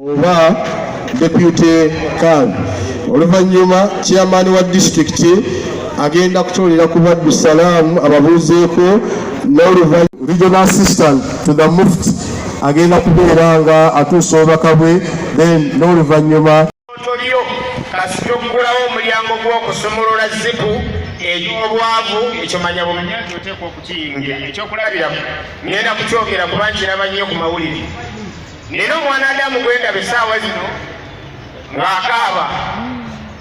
oba deputy kan oluvannyuma chairman wa district agenda kutolera ku baddu salaamu ababuuzeeko n'oluvannyuma regional assistant to the mufti agenda kubeera nga atuusa obubaka bwe then n'oluvannyuma tolyo kasita okugulawo omulyango gw'okusumulula zipu eky'obwavu ekyo manya bumanyi nti oteekwa okukiyingira ekyokulabirako ngenda kukyogera kuba nkiraba nnyo ku mawulire nina omwana Adamu gwendaba essaawa zino ng'akaaba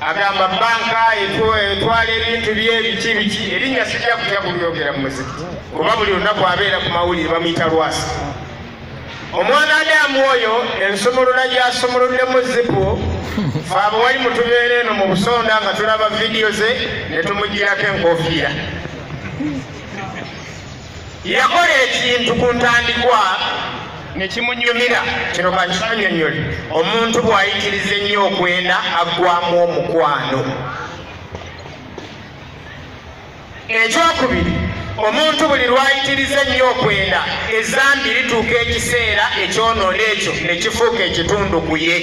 agamba banka etwala ebintu byebiki biki erinnya sijja kutya kulyogera mu muziki kuba buli lunaku abeera ku mawulire bamuyita Lwasa. Omwana Adamu oyo ensumulula gy'asumuluddemu zipu fe abo wali mutubeera eno mu Busonda nga tulaba vidiyo ze ne tumugirako enkofiira. Yakola ekintu ku ntandikwa ne kimunyumira kino kankibanyonnyole omuntu bw'ayitiriza ennyo okwenda aggwamu omukwano. Ekyokubiri, omuntu buli lwayitiriza ennyo okwenda ezzambi lituuka ekiseera ekyonoona ekyo ne kifuuka ekitundu ku ye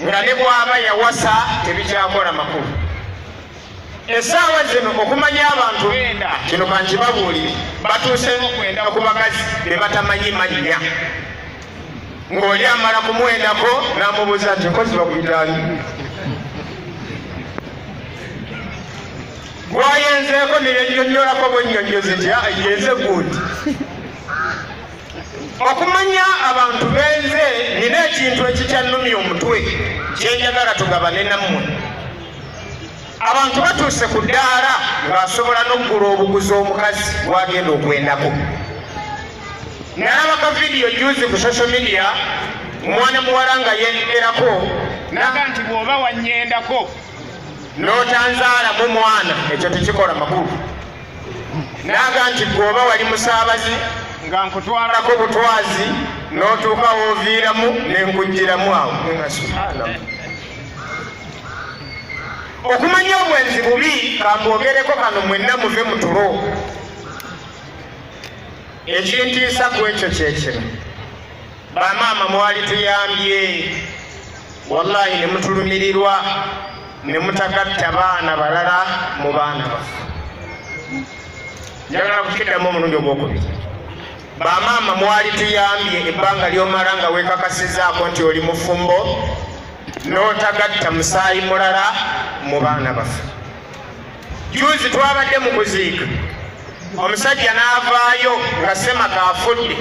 nga ne bw'aba yawasa tebikyakola makulu. Essaawa zino okumanya abantu benda kino kankibabuulire batuuseeko kwenda ku bakazi be batamanyi mannya ng'oli amala kumwendako n'amubuuza nti nkozi bakuyitaani gwayenzeeko neyennyonnyolako bwennyonnyozi nti yenze gundi. Okumanya abantu benze nina ekintu ekikyannumya omutwe kyenjagala tugabane nammwe. Abantu batuuse ku ddaala ng'asobola n'okugula obuguzi omukazi gwagenda okwendako. Nalabaka vidiyo juzi ku social media omwana muwala nga yengerako naga nti bw'oba wannyendako n'otanzaalamu mwana ekyo tekikola makulu. Naga nti bw'oba wali musaabazi nga nkutwalako butwazi n'otuuka wooviiramu n'enkuggiramu awo. Okumanya obwenzi bubi kambogereko kano mwenna muve mu tulo. Ekintiisa ku ekyo kyekino bamaama mwali tuyambye wallahi ne mutulumirirwa ne mutagatta baana balala mu baana baffe. Njagala kukiddamu omulundi ogwokubiri. Bamaama mwali tuyambye ebbanga ly'omala nga weekakasizzaako nti oli mufumbo n'otagatta musaayi mulala mu baana baffe. Juzi twabadde mu kuziika omusajja n'avaayo nga Semaka afudde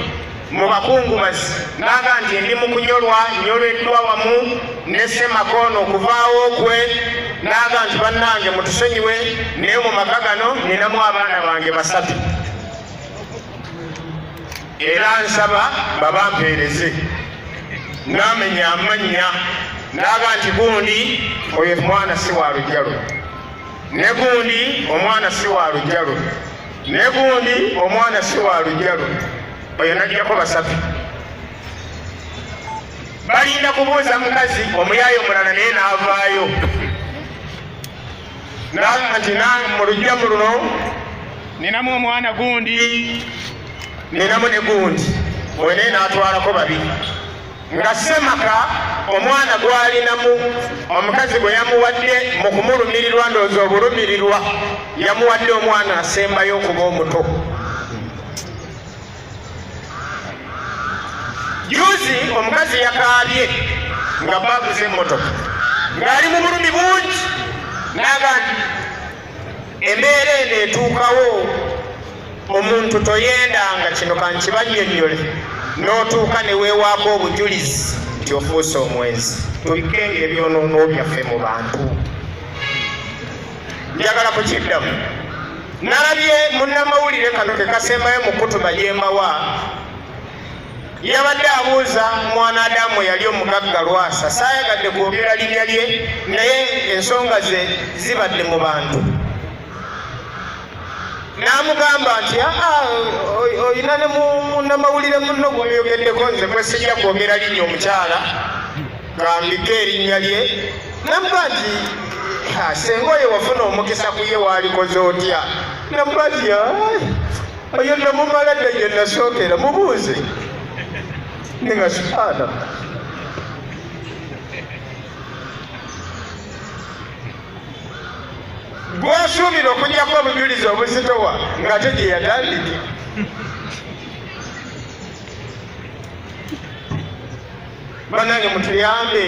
mu bakungubazi naga nti ndi mu kunyolwa nyoleddwa wamu ne Semaka ono okuvaawo kwe naga nti bannange mutusonyiwe naye mu maka gano ninamu abaana bange basatu era nsaba babampeereze. Namenya amannya naga nti gundi oyo mwana si wa lujjalo ne gundi omwana si wa lujjalo ne gundi omwana si wa lujjalo oyo najjako basatu. Balinda kubuuza mukazi omuyaayi omulala naye n'avaayo naga nti mu lujjamu luno ninamu omwana gundi ninamu ne gundi oyo naye n'atwalako babiri nga Semaka omwana gwalinamu omukazi gwe yamuwadde mu kumulumirirwa ndowooza obulumirirwa yamuwadde omwana asembayo okuba omuto. Juzi omukazi yakaabye nga baaguze emmotoka ng'ali mu bulumi bungi naga nti embeera eno etuukawo omuntu toyendanga kino kankibannyonnyole n'otuuka ne weewaako obujulizi nti ofuuse omwenzi. Tubikenga ebyonoono byaffe mu bantu. Njagala kukiddamu nalabye munnamawulire kano ke kasembayo Mukutuba gyembawa yabadde abuuza mwana Adamu yali omugagga Lwasa saayagadde kwogera linnya lye naye ensonga ze zibadde mu bantu. N'amugamba nti oyina ne munnamawulire munno gw'oyogeddeko nze kwe sijja kwogera linnya omukyala gambike erinnya lye. Namuga nti senga oyo wafuna omukisa ku ye waalikoze otya? Namuga nti oyo namumala dde gye nasookera mubuuze. Ninga subhana osuubira okugyako obujulizi obuzitowa ng'ate gye yatandika. Bannange mutuyambe,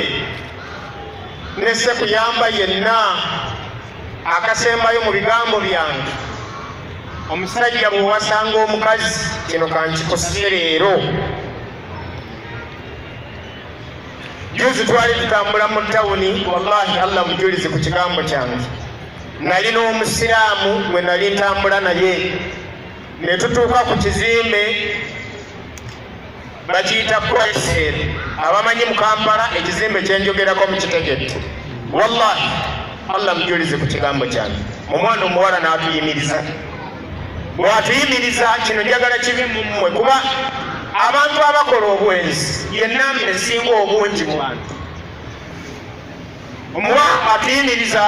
nesse kuyamba yenna akasembayo mu bigambo byange. Omusajja bwe wasanga omukazi, kino kankikosese leero. Juzi twali tutambula mu tawuni, wallahi Allah mujulizi ku kigambo kyange. Nali n'omusiraamu gwe nali ntambula naye, ne tutuuka ku kizimbe bakiyita Chrysler. Abamanyi mu Kampala ekizimbe kyenjogerako mukitegedde. Wallahi Allah mujulizi ku kigambo kyange. Omwana omuwala n'atuyimiriza. Bw'atuyimiriza kino njagala kibi mu mmwe, kuba abantu abakola obwenzi yenna esinga obungi mu bantu. Omuwala atuyimiriza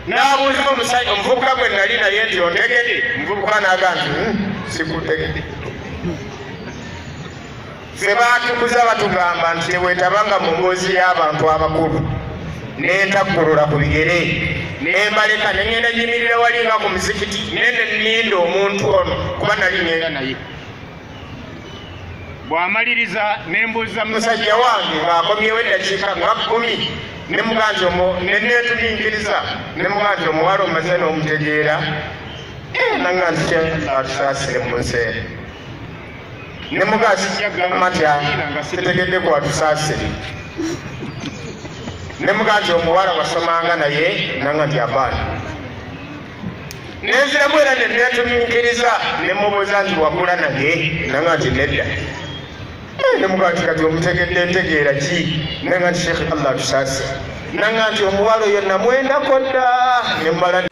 n'abuuza omusajja omuvubuka gwe nali naye nti ontegedde? Omuvubuka n'agamba nti sikutegedde. Ffe baatukuza batugamba nti teweetabanga mu mboozi y'abantu abakulu, n'entaggulula ku bigere, n'embaleka ne ngenda nyimirira wali nga ku muzikiti, nene nninda omuntu ono kuba nali ngenda naye. Bw'amaliriza ne mbuuza musajja wange ng'akomyewo eddakiika nga 10, ne muganzi neneetuminkiriza, ne muganzi omuwala omaze n'omutegeera, nanga nti kyatusaasire mu nseera. Ne mugazi gamba nti nga sitegedde kwatusaasire. Ne muganzi omuwala wasomanga naye nanga nti abaana. Nenziramu era neneetuminkiriza, ne mubuuza nti wakula naye, nanga nti nedda. Ne muganzi kati omutegedde ntegeera ki? Nanga nti Sheik Allah tusaasire. Nanga nti omuwala oyo namwendako dda, ne mbala